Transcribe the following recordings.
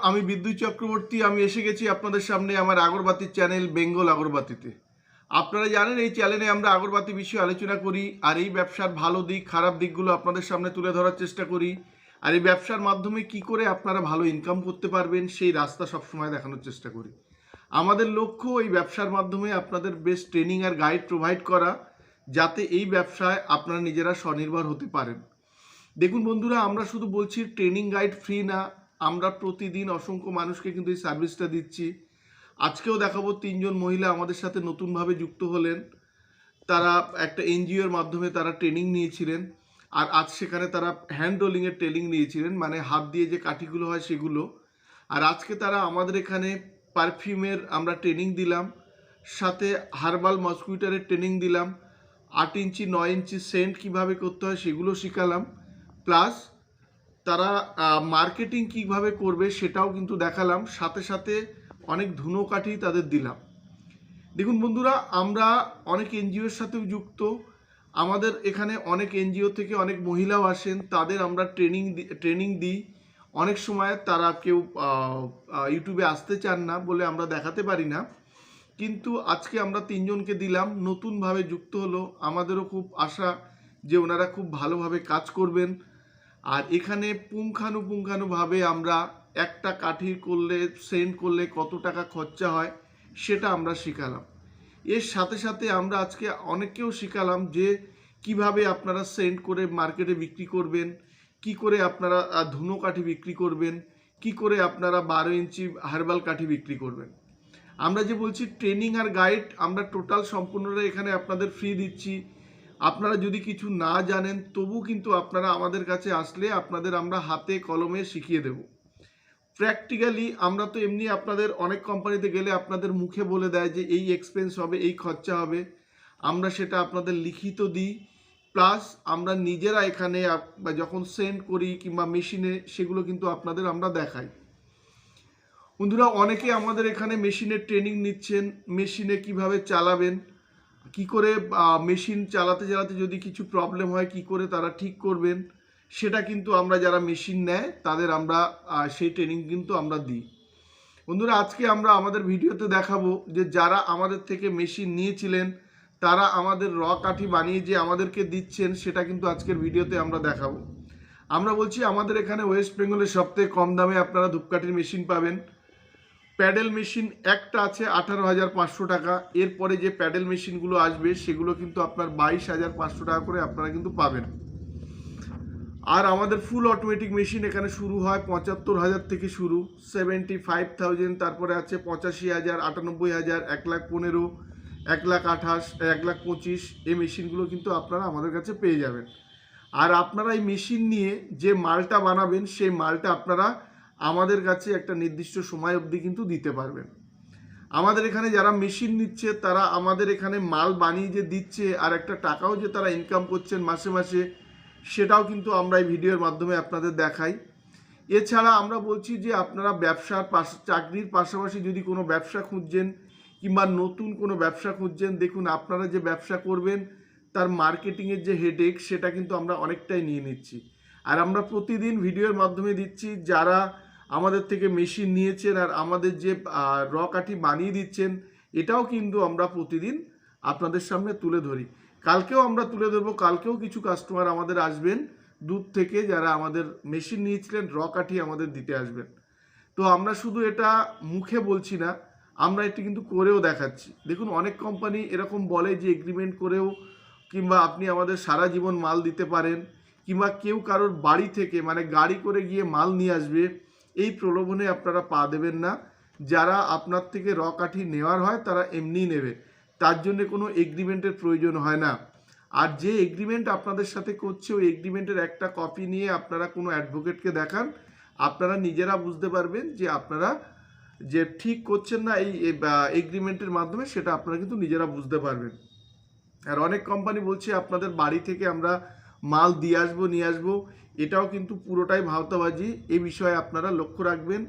আমি বিদ্যুৎ চক্রবর্তী। আমি এসে গেছি আপনাদের সামনে আমার আগরবাতির চ্যানেল বেঙ্গল আগরবাতিতে। আপনারা জানেন এই চ্যানেলে আমরা আগরবাতি বিষয়ে আলোচনা করি আর এই ব্যবসার ভালো দিক খারাপ দিকগুলো আপনাদের সামনে তুলে ধরার চেষ্টা করি। আর এই ব্যবসার মাধ্যমে কি করে আপনারা ভালো ইনকাম করতে পারবেন সেই রাস্তা সবসময় দেখানোর চেষ্টা করি। আমাদের লক্ষ্য এই ব্যবসার মাধ্যমে আপনাদের বেস্ট ট্রেনিং আর গাইড প্রোভাইড করা, যাতে এই ব্যবসায় আপনারা নিজেরা স্বনির্ভর হতে পারেন। দেখুন বন্ধুরা, আমরা শুধু বলছি ট্রেনিং গাইড ফ্রি না, আমরা প্রতিদিন অসংখ্য মানুষকে কিন্তু এই সার্ভিসটা দিচ্ছি। আজকেও দেখাবো 3জন মহিলা আমাদের সাথে নতুনভাবে যুক্ত হলেন। তারা একটা এনজিওর মাধ্যমে তারা ট্রেনিং নিয়েছিলেন, আর আজ সেখানে তারা হ্যান্ড রোলিংয়ের ট্রেনিং নিয়েছিলেন, মানে হাত দিয়ে যে কাঠিগুলো হয় সেগুলো। আর আজকে তারা আমাদের এখানে পারফিউমের আমরা ট্রেনিং দিলাম, সাথে হার্বাল মসকুইটারের ট্রেনিং দিলাম, 8 ইঞ্চি 9 ইঞ্চি সেন্ট কীভাবে করতে হয় সেগুলো শিখালাম, প্লাস তারা মার্কেটিং কীভাবে করবে সেটাও কিন্তু দেখালাম, সাথে সাথে অনেক ধুনো কাঠি তাদের দিলাম। দেখুন বন্ধুরা, আমরা অনেক এনজিওর সাথেও যুক্ত। আমাদের এখানে অনেক এনজিও থেকে অনেক মহিলাও আসেন, তাদের আমরা ট্রেনিং দিই। অনেক সময় তারা কেউ ইউটিউবে আসতে চান না বলে আমরা দেখাতে পারি না, কিন্তু আজকে আমরা 3জনকে দিলাম, নতুনভাবে যুক্ত হলো। আমাদেরও খুব আশা যে ওনারা খুব ভালোভাবে কাজ করবেন। আর এখানে পুঙ্খানুপুঙ্খানুভাবে আমরা একটা কাঠি করলে সেন্ড করলে কত টাকা খরচা হয় সেটা আমরা শিখালাম। এর সাথে সাথে আমরা আজকে অনেককেও শিখালাম যে কিভাবে আপনারা সেন্ড করে মার্কেটে বিক্রি করবেন, কি করে আপনারা ধুনো কাঠি বিক্রি করবেন, কি করে আপনারা 12 ইঞ্চি হার্বাল কাঠি বিক্রি করবেন। আমরা যে বলছি ট্রেনিং আর গাইড আমরা টোটাল সম্পূর্ণটা এখানে আপনাদের ফ্রি দিচ্ছি। আপনারা যদি কিছু না জানেন তবু কিন্তু আপনারা আমাদের কাছে আসলে আপনাদের আমরা হাতে কলমে শিখিয়ে দেব প্র্যাকটিক্যালি। আমরা তো এমনি আপনাদের অনেক কোম্পানিতে গেলে আপনাদের মুখে বলে দেয় যে এই এক্সপেন্স হবে, এই খরচা হবে, আমরা সেটা আপনাদের লিখিত দিই, প্লাস আমরা নিজেরা এখানে যখন সেন্ড করি কিংবা মেশিনে সেগুলো কিন্তু আপনাদের আমরা দেখাই। বন্ধুরা, অনেকে আমাদের এখানে মেশিনের ট্রেনিং নিচ্ছেন, মেশিনে কিভাবে চালাবেন, কি করে মেশিন চালাতে চালাতে যদি কিছু প্রবলেম হয় কি করে তারা ঠিক করবেন, সেটা কিন্তু আমরা যারা মেশিন নেয় তাদের আমরা সেই ট্রেনিং কিন্তু আমরা দিই। বন্ধুরা, আজকে আমরা আমাদের ভিডিওতে দেখাবো যে যারা আমাদের থেকে মেশিন নিয়েছিলেন তারা আমাদের র কাঠি বানিয়ে যে আমাদেরকে দিচ্ছেন সেটা কিন্তু আজকের ভিডিওতে আমরা দেখাবো। আমরা বলছি আমাদের এখানে ওয়েস্ট বেঙ্গলের সবথেকে কম দামে আপনারা ধূপকাঠির মেশিন পাবেন। প্যাডেল মেশিন একটা আছে 18,500 টাকা। এরপরে যে প্যাডেল মেশিনগুলো আসবে সেগুলো কিন্তু আপনার 22,500 টাকা করে আপনারা কিন্তু পাবেন। আর আমাদের ফুল অটোমেটিক মেশিন এখানে শুরু হয় 75,000 থেকে শুরু, 75,000, তারপরে আছে 85,000, 98,000, 1,15,000, 1,28,000, 1,25,000। এই মেশিনগুলো কিন্তু আপনারা আমাদের কাছে পেয়ে যাবেন। আর আপনারা এই মেশিন নিয়ে যে মালটা বানাবেন সেই মালটা আপনারা আমাদের কাছে একটা নির্দিষ্ট সময় অবধি কিন্তু দিতে পারবেন। আমাদের এখানে যারা মেশিন নিচ্ছে তারা আমাদের এখানে মাল বানিয়ে যে দিচ্ছে আর একটা টাকাও যে তারা ইনকাম করছেন মাসে মাসে, সেটাও কিন্তু আমরা এই ভিডিওর মাধ্যমে আপনাদের দেখাই। এছাড়া আমরা বলছি যে আপনারা চাকরির পাশাপাশি যদি কোনো ব্যবসা খুঁজছেন কিংবা নতুন কোনো ব্যবসা খুঁজছেন, দেখুন আপনারা যে ব্যবসা করবেন তার মার্কেটিংয়ের যে হেডেক সেটা কিন্তু আমরা অনেকটাই নিয়ে নিচ্ছি। আর আমরা প্রতিদিন ভিডিওর মাধ্যমে দিচ্ছি যারা আমাদের থেকে মেশিন নিয়েছেন আর আমাদের যে র কাঠি বানিয়ে দিচ্ছেন এটাও কিন্তু আমরা প্রতিদিন আপনাদের সামনে তুলে ধরি। কালকেও আমরা তুলে ধরবো, কালকেও কিছু কাস্টমার আমাদের আসবেন দূর থেকে যারা আমাদের মেশিন নিয়েছিলেন, র কাঠি আমাদের দিতে আসবেন। তো আমরা শুধু এটা মুখে বলছি না, আমরা এটি কিন্তু করেও দেখাচ্ছি। দেখুন অনেক কোম্পানি এরকম বলে যে এগ্রিমেন্ট করেও কিংবা আপনি আমাদের সারা জীবন মাল দিতে পারেন, কিংবা কেউ কারোর বাড়ি থেকে মানে গাড়ি করে গিয়ে মাল নিয়ে আসবে, এই প্রলোভনে আপনারা পা দেবেন না। যারা আপনার থেকে র কাঠি নেওয়ার হয় তারা এমনিই নেবে, তার জন্য কোনো এগ্রিমেন্টের প্রয়োজন হয় না। আর যে এগ্রিমেন্ট আপনাদের সাথে করছে ওই এগ্রিমেন্টের একটা কপি নিয়ে আপনারা কোনো অ্যাডভোকেটকে দেখান, আপনারা নিজেরা বুঝতে পারবেন যে আপনারা যে ঠিক করছেন না এই এগ্রিমেন্টের মাধ্যমে, সেটা আপনারা কিন্তু নিজেরা বুঝতে পারবেন। আর অনেক কোম্পানি বলছে আপনাদের বাড়ি থেকে আমরা মাল নিয়ে আসবো, এটাও কিন্তু পুরোটাই ভাওতাবাজি। এই বিষয়ে আপনারা লক্ষ্য রাখবেন।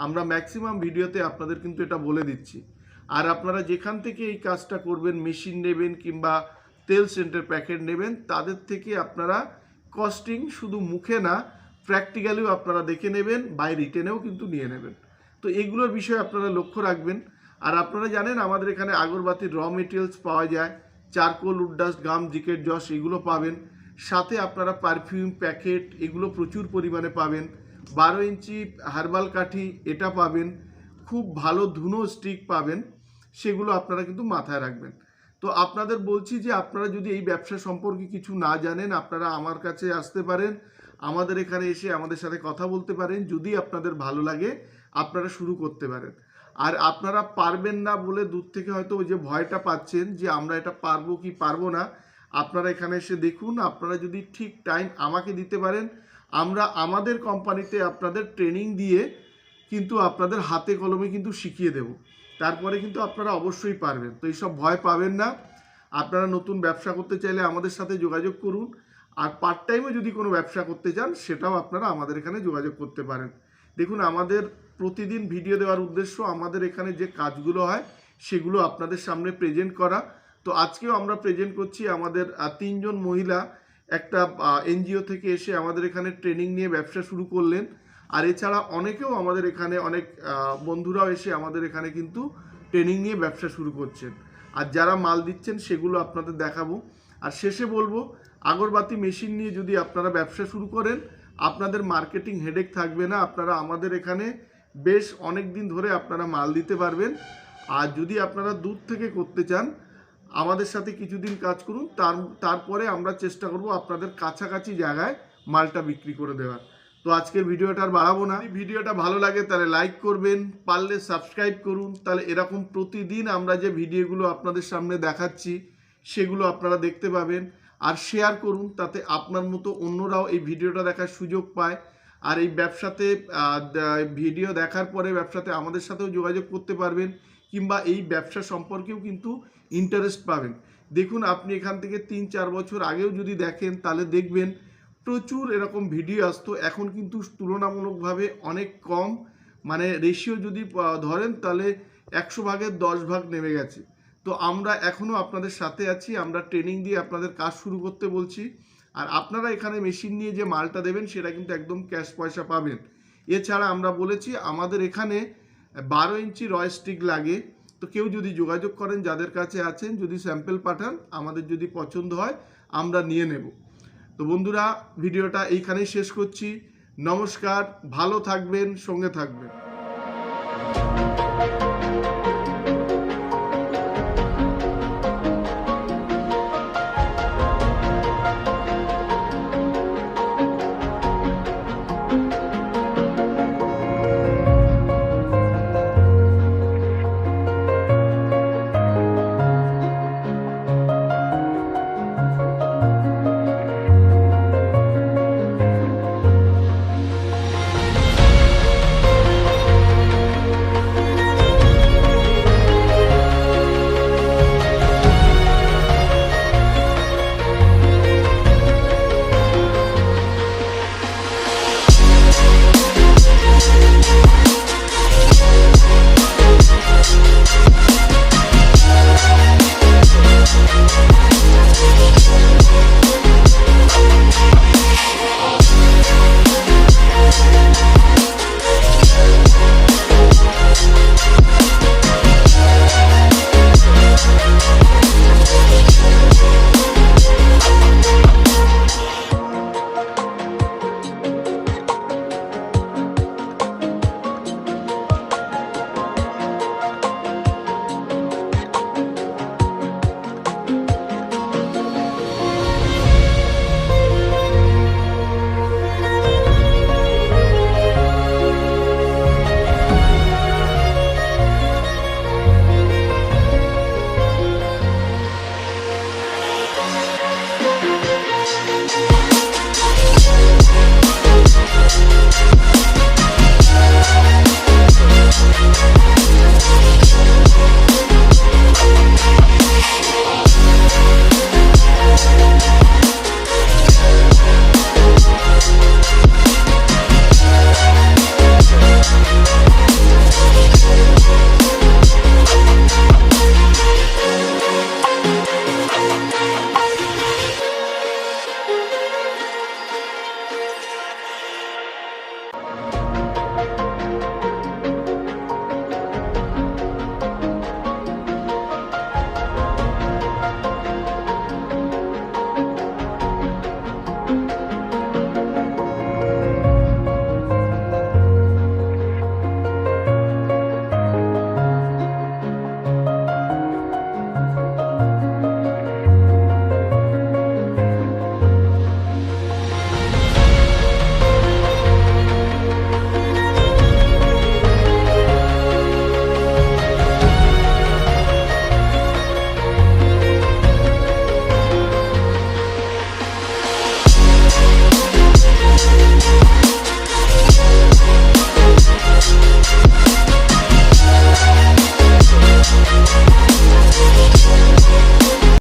আমরা ম্যাক্সিমাম ভিডিওতে আপনাদের কিন্তু এটা বলে দিচ্ছি। আর আপনারা যেখান থেকে এই কাজটা করবেন, মেশিন নেবেন কিংবা তেল সেন্টের প্যাকেট নেবেন, তাদের থেকে আপনারা কস্টিং শুধু মুখে না প্র্যাকটিক্যালিও আপনারা দেখে নেবেন, বাই রিটেনেও কিন্তু নিয়ে নেবেন। তো এগুলোর বিষয়ে আপনারা লক্ষ্য রাখবেন। আর আপনারা জানেন আমাদের এখানে আগরবাতির র মেটেরিয়ালস পাওয়া যায়, চারকোল, উডডাস্ট, গাম, জিকেট জস এগুলো পাবেন। সাথে আপনারা পারফিউম প্যাকেট এগুলো প্রচুর পরিমাণে পাবেন। 12 ইঞ্চি হার্বাল কাঠি এটা পাবেন। খুব ভালো ধুনো স্টিক পাবেন, সেগুলো আপনারা কিন্তু মাথায় রাখবেন। তো আপনাদের বলছি যে আপনারা যদি এই ব্যবসা সম্পর্কে কিছু না জানেন, আপনারা আমার কাছে আসতে পারেন, আমাদের এখানে এসে আমাদের সাথে কথা বলতে পারেন। যদি আপনাদের ভালো লাগে আপনারা শুরু করতে পারেন। আর আপনারা পারবেন না বলে দূর থেকে হয়তো ওই যে ভয়টা পাচ্ছেন যে আমরা এটা পারবো কি পারবো না, আপনারা এখানে এসে দেখুন। আপনারা যদি ঠিক টাইম আমাকে দিতে পারেন, আমরা আমাদের কোম্পানিতে আপনাদের ট্রেনিং দিয়ে কিন্তু আপনাদের হাতে কলমে কিন্তু শিখিয়ে দেব। তারপরে কিন্তু আপনারা অবশ্যই পারবেন। তো এইসব ভয় পাবেন না। আপনারা নতুন ব্যবসা করতে চাইলে আমাদের সাথে যোগাযোগ করুন। আর পার্ট টাইমে যদি কোনো ব্যবসা করতে চান সেটাও আপনারা আমাদের এখানে যোগাযোগ করতে পারেন। দেখুন, আমাদের প্রতিদিন ভিডিও দেওয়ার উদ্দেশ্য আমাদের এখানে যে কাজগুলো হয় সেগুলো আপনাদের সামনে প্রেজেন্ট করা। তো আজকেও আমরা প্রেজেন্ট করছি আমাদের 3 জন মহিলা একটা এনজিও থেকে এসে আমাদের এখানে ট্রেনিং নিয়ে ব্যবসা শুরু করলেন। আর এছাড়া অনেকেও আমাদের এখানে অনেক বন্ধুরাও এসে আমাদের এখানে কিন্তু ট্রেনিং নিয়ে ব্যবসা শুরু করছেন। আর যারা মাল দিচ্ছেন সেগুলো আপনাদের দেখাবো। আর শেষে বলবো, আগরবাতি মেশিন নিয়ে যদি আপনারা ব্যবসা শুরু করেন আপনাদের মার্কেটিং হেডেক থাকবে না। আপনারা আমাদের এখানে বেশ অনেক দিন ধরে আপনারা মাল দিতে পারবেন। আর যদি আপনারা দূর থেকে করতে চান আমাদের সাথে কিছুদিন কাজ করুন, তারপরে আমরা চেষ্টা করব আপনাদের কাছাকাছি জায়গায় মালটা বিক্রি করে দেওয়ার। তো আজকের ভিডিওটা আর বাড়াবো না। ভিডিওটা ভালো লাগে তাহলে লাইক করবেন, পারলে সাবস্ক্রাইব করুন। তাহলে এরকম প্রতিদিন আমরা যে ভিডিওগুলো আপনাদের সামনে দেখাচ্ছি সেগুলো আপনারা দেখতে পাবেন। আর শেয়ার করুন, তাতে আপনার মতো অন্যরাও এই ভিডিওটা দেখার সুযোগ পায়। আর এই ব্যবসাতে ভিডিও দেখার পরে ব্যবসাতে আমাদের সাথেও যোগাযোগ করতে পারবেন, কিংবা এই ব্যবসা সম্পর্কেও কিন্তু ইন্টারেস্ট পাবেন। দেখুন, আপনি এখান থেকে 3-4 বছর আগেও যদি দেখেন তাহলে দেখবেন প্রচুর এরকম ভিডিও আসতো। এখন কিন্তু তুলনামূলকভাবে অনেক কম, মানে রেশিও যদি ধরেন তাহলে 100 ভাগের 10 ভাগ নেমে গেছে। তো আমরা এখনও আপনাদের সাথে আছি, আমরা ট্রেনিং দিয়ে আপনাদের কাজ শুরু করতে বলছি। আর আপনারা এখানে মেশিন নিয়ে যে মালটা দেবেন সেটা কিন্তু একদম ক্যাশ পয়সা পাবেন। এছাড়া আমরা বলেছি আমাদের এখানে 12 ইঞ্চি রয় স্টিক লাগে। তো কেউ যদি যোগাযোগ করেন, যাদের কাছে আছেন, যদি স্যাম্পল পাঠান, আমাদের যদি পছন্দ হয় আমরা নিয়ে নেব। তো বন্ধুরা, ভিডিওটা এইখানেই শেষ করছি। নমস্কার, ভালো থাকবেন, সঙ্গে থাকবেন।